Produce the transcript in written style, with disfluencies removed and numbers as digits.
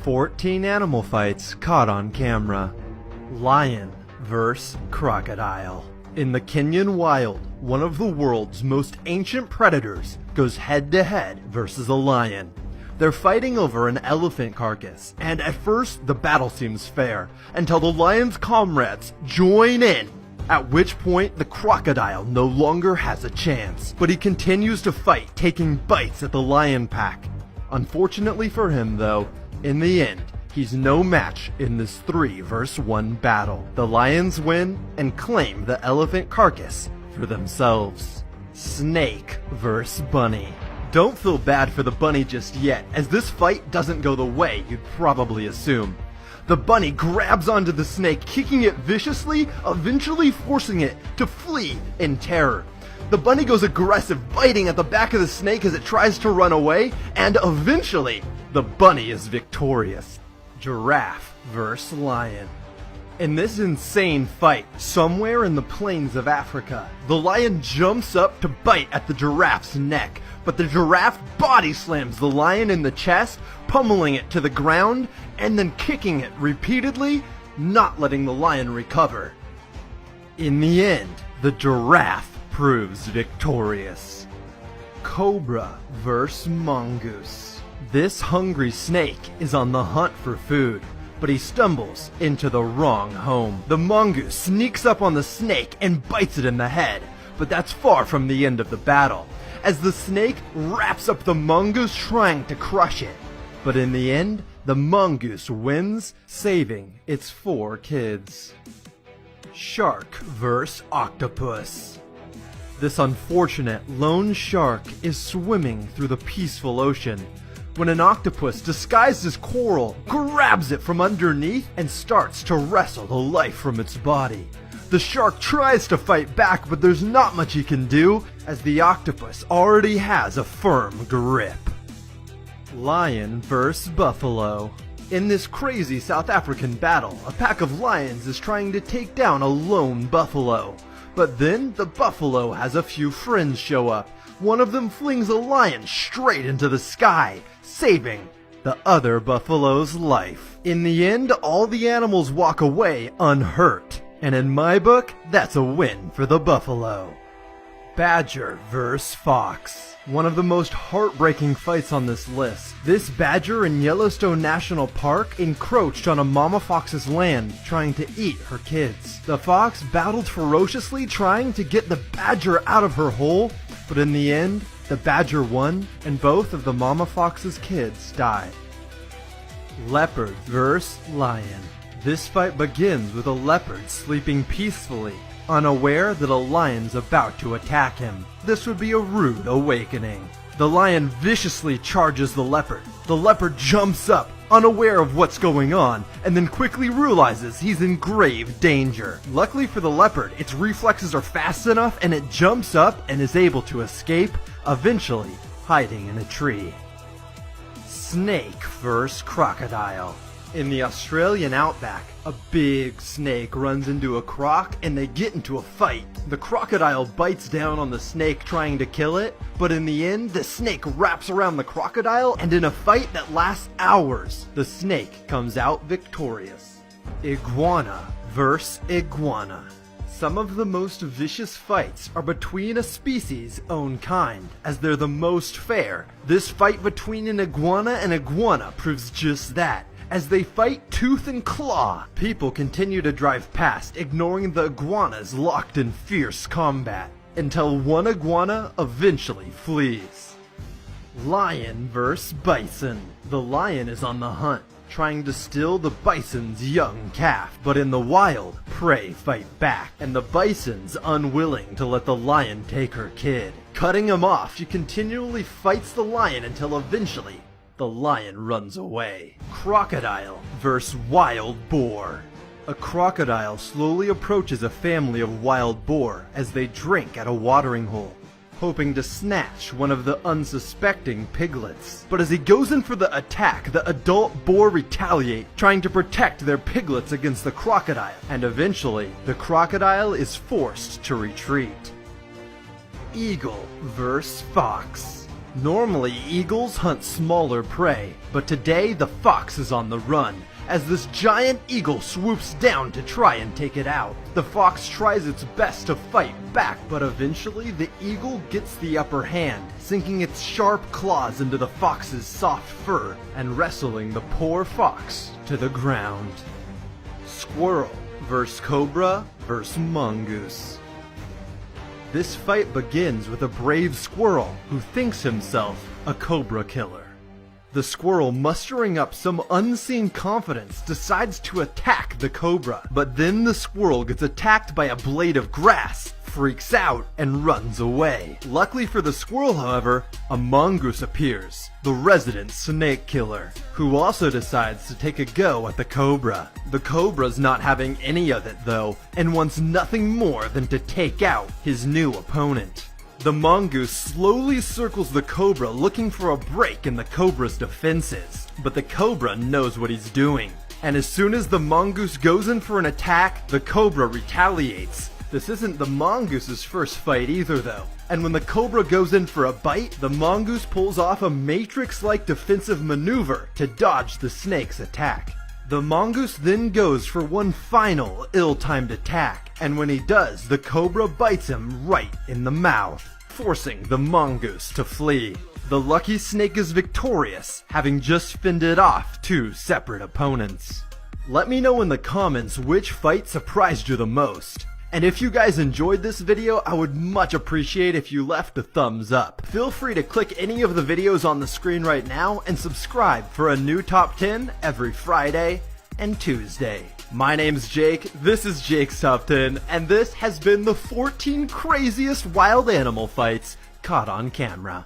14 animal fights caught on camera. Lion vs. crocodile. In the Kenyan wild, one of the world's most ancient predators goes head-to-head versus a lion. They're fighting over an elephant carcass, and at first the battle seems fair, until the lion's comrades join in, at which point the crocodile no longer has a chance. But he continues to fight, taking bites at the lion pack. Unfortunately for him though, in the end, he's no match in this 3 vs 1 battle. The lions win and claim the elephant carcass for themselves. Snake vs bunny. Don't feel bad for the bunny just yet, as this fight doesn't go the way you'd probably assume. The bunny grabs onto the snake, kicking it viciously, eventually forcing it to flee in terror. The bunny goes aggressive, biting at the back of the snake as it tries to run away, and eventually, the bunny is victorious. Giraffe vs. lion. In this insane fight, somewhere in the plains of Africa, the lion jumps up to bite at the giraffe's neck, but the giraffe body slams the lion in the chest, pummeling it to the ground, and then kicking it repeatedly, not letting the lion recover. In the end, the giraffe proves victorious. Cobra vs. mongoose. This hungry snake is on the hunt for food, but he stumbles into the wrong home. The mongoose sneaks up on the snake and bites it in the head, but that's far from the end of the battle, as the snake wraps up the mongoose trying to crush it. But in the end, the mongoose wins, saving its 4 kids. Shark vs. octopus. This unfortunate lone shark is swimming through the peaceful ocean when an octopus disguised as coral grabs it from underneath and starts to wrestle the life from its body. The shark tries to fight back, but there's not much he can do, as the octopus already has a firm grip. Lion vs. buffalo. In this crazy South African battle, a pack of lions is trying to take down a lone buffalo. But then the buffalo has a few friends show up. One of them flings a lion straight into the sky, saving the other buffalo's life. In the end, all the animals walk away unhurt. And in my book, that's a win for the buffalo. Badger vs. fox. One of the most heartbreaking fights on this list. This badger in Yellowstone National Park encroached on a mama fox's land, trying to eat her kids. The fox battled ferociously, trying to get the badger out of her hole, but in the end, the badger won, and both of the mama fox's kids died. Leopard vs. lion. This fight begins with a leopard sleeping peacefully, unaware that a lion's about to attack him. This would be a rude awakening. The lion viciously charges the leopard. The leopard jumps up, unaware of what's going on, and then quickly realizes he's in grave danger. Luckily for the leopard, its reflexes are fast enough and it jumps up and is able to escape, eventually hiding in a tree. Snake vs. crocodile. In the Australian outback, a big snake runs into a croc and they get into a fight. The crocodile bites down on the snake trying to kill it, but in the end, the snake wraps around the crocodile, and in a fight that lasts hours, the snake comes out victorious. Iguana vs. iguana. Some of the most vicious fights are between a species' own kind, as they're the most fair. This fight between an iguana and iguana proves just that. As they fight tooth and claw, people continue to drive past, ignoring the iguanas locked in fierce combat, until one iguana eventually flees. Lion vs. bison. The lion is on the hunt, trying to steal the bison's young calf, but in the wild, prey fight back, and the bison's unwilling to let the lion take her kid. Cutting him off, she continually fights the lion until eventually the lion runs away. Crocodile vs. wild boar. A crocodile slowly approaches a family of wild boar as they drink at a watering hole, hoping to snatch one of the unsuspecting piglets. But as he goes in for the attack, the adult boar retaliate, trying to protect their piglets against the crocodile, and eventually, the crocodile is forced to retreat. Eagle vs. fox. Normally, eagles hunt smaller prey, but today the fox is on the run, as this giant eagle swoops down to try and take it out. The fox tries its best to fight back, but eventually the eagle gets the upper hand, sinking its sharp claws into the fox's soft fur and wrestling the poor fox to the ground. Squirrel vs. Cobra vs. Mongoose. This fight begins with a brave squirrel who thinks himself a cobra killer. The squirrel, mustering up some unseen confidence, decides to attack the cobra, but then the squirrel gets attacked by a blade of grass, freaks out, and runs away. Luckily for the squirrel, however, a mongoose appears, the resident snake killer, who also decides to take a go at the cobra. The cobra's not having any of it though, and wants nothing more than to take out his new opponent. The mongoose slowly circles the cobra, looking for a break in the cobra's defenses, but the cobra knows what he's doing, and as soon as the mongoose goes in for an attack, the cobra retaliates. This isn't the mongoose's first fight either though, and when the cobra goes in for a bite, the mongoose pulls off a Matrix-like defensive maneuver to dodge the snake's attack. The mongoose then goes for one final ill-timed attack, and when he does, the cobra bites him right in the mouth, forcing the mongoose to flee. The lucky snake is victorious, having just fended off two separate opponents. Let me know in the comments which fight surprised you the most. And if you guys enjoyed this video, I would much appreciate if you left a thumbs up. Feel free to click any of the videos on the screen right now and subscribe for a new top 10 every Friday and Tuesday. My name's Jake, this is Jake's Top 10, and this has been the 14 craziest wild animal fights caught on camera.